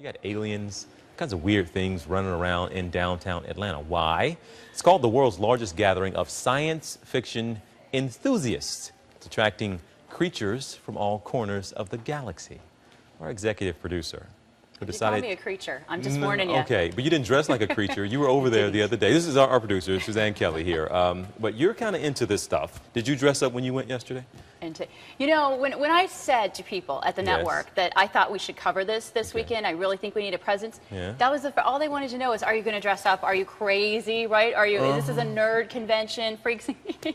You got aliens, kinds of weird things running around in downtown Atlanta. Why? It's called the world's largest gathering of science fiction enthusiasts. It's attracting creatures from all corners of the galaxy. Our executive producer, who decided... You call me a creature. I'm just warning you. Okay, but you didn't dress like a creature. You were over there the other day. This is our producer, Suzanne Kelly here. But you're kind of into this stuff. Did you dress up when you went yesterday? You know, when I said to people at the network that I thought we should cover this weekend, I really think we need a presence, that was all they wanted to know is, are you going to dress up? Are you crazy, right? Are you, this is a nerd convention, freaks.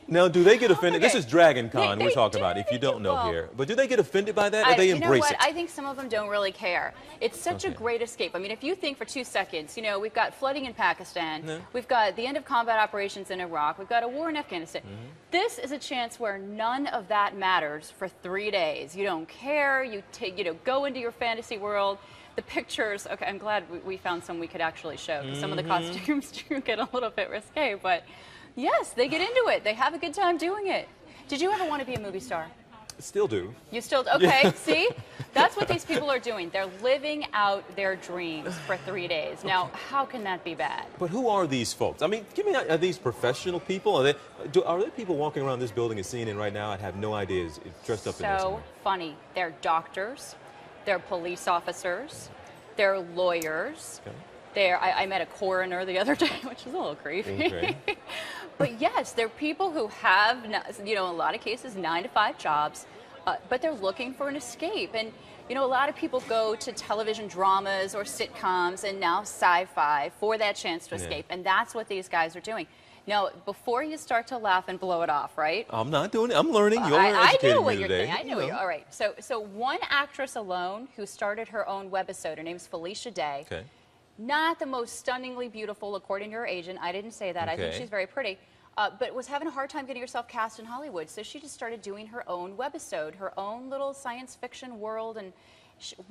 Now, do they get offended? This is Dragoncon we're talking about, if you don't know here. But do they get offended by that, or they embrace it? I think some of them don't really care. It's such a great escape. I mean, if you think for 2 seconds, you know, we've got flooding in Pakistan, we've got the end of combat operations in Iraq, we've got a war in Afghanistan. This is a chance where none of that matters for 3 days. You don't care. You go into your fantasy world. The pictures. Okay, I'm glad we found some we could actually show, because some of the costumes do get a little bit risque. But yes, they get into it. They have a good time doing it. Did you ever want to be a movie star? Still do. You still do? Okay, see? That's what these people are doing. They're living out their dreams for 3 days. Now, how can that be bad? But who are these folks? I mean, give me, are these professional people? Are there people walking around this building and seeing it right now? I'd have no idea. Is dressed up in this. So funny. They're doctors. They're police officers. They're lawyers. I met a coroner the other day, which is a little creepy. Okay. But yes, they're people who have, you know, in a lot of cases, 9-to-5 jobs, but they're looking for an escape. And, you know, a lot of people go to television dramas or sitcoms and now sci-fi for that chance to escape. And that's what these guys are doing. Now, before you start to laugh and blow it off, right? I'm not doing it. I'm learning. You're educating me today. I know what you're. All right. So one actress alone who started her own webisode, her name's Felicia Day. Okay. Not the most stunningly beautiful, according to her agent. I didn't say that. I think she's very pretty. But was having a hard time getting herself cast in Hollywood. So she just started doing her own webisode, her own little science fiction world. And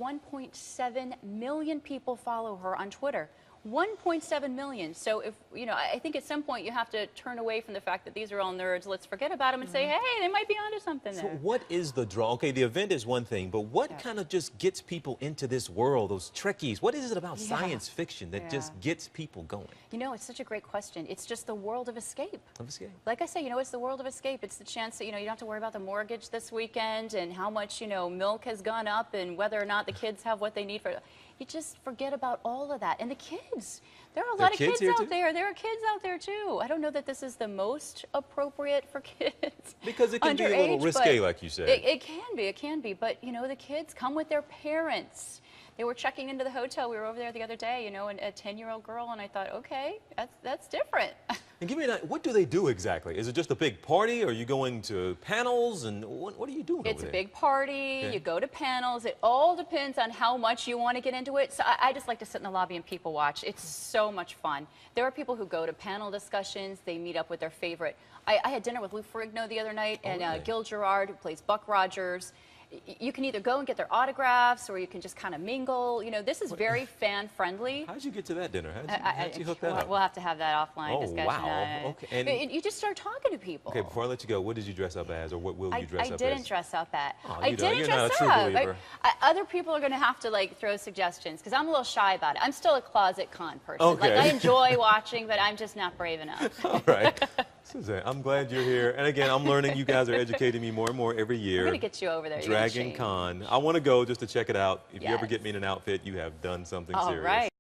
1.7 million people follow her on Twitter. 1.7 million. So if, you know, I think at some point you have to turn away from the fact that these are all nerds. Let's forget about them and say, hey, they might be onto something there. So what is the draw? Okay, the event is one thing, but what kind of just gets people into this world, those Trekkies? What is it about science fiction that just gets people going? You know, it's such a great question. It's just the world of escape. Of escape. Like I say, you know, it's the world of escape. It's the chance that, you know, you don't have to worry about the mortgage this weekend and how much, you know, milk has gone up and whether or not the kids have what they need for... You just forget about all of that. And the kids, there are a lot of kids out there. There are kids out there too. I don't know that this is the most appropriate for kids. Because it can be a little risque, like you said. It can be. But, you know, the kids come with their parents. They were checking into the hotel. We were over there the other day, you know, and a 10-year-old girl, and I thought, okay, that's different. And give me that, what do they do exactly? Is it just a big party? Or are you going to panels? And what are you doing over there? It's a big party. You go to panels. It all depends on how much you want to get into it. So I just like to sit in the lobby and people watch. It's so much fun. There are people who go to panel discussions. They meet up with their favorite. I had dinner with Lou Ferrigno the other night and Gil Gerard, who plays Buck Rogers. You can either go and get their autographs or you can just kind of mingle. You know, this is very fan-friendly. How did you get to that dinner? How did you hook that up? We'll have to have that offline discussion. Wow. Okay. And you just start talking to people. Okay, before I let you go, what did you dress up as, or what will you dress up as? I didn't dress up at. I didn't dress up. Other people are going to have to, like, throw suggestions, because I'm a little shy about it. I'm still a closet con person. Okay. Like, I enjoy watching, but I'm just not brave enough. All right. Suzanne, I'm glad you're here. And again, I'm learning. You guys are educating me more and more every year. I'm going to get you over there. Dragoncon. I want to go just to check it out. If you ever get me in an outfit, you have done something serious. All right.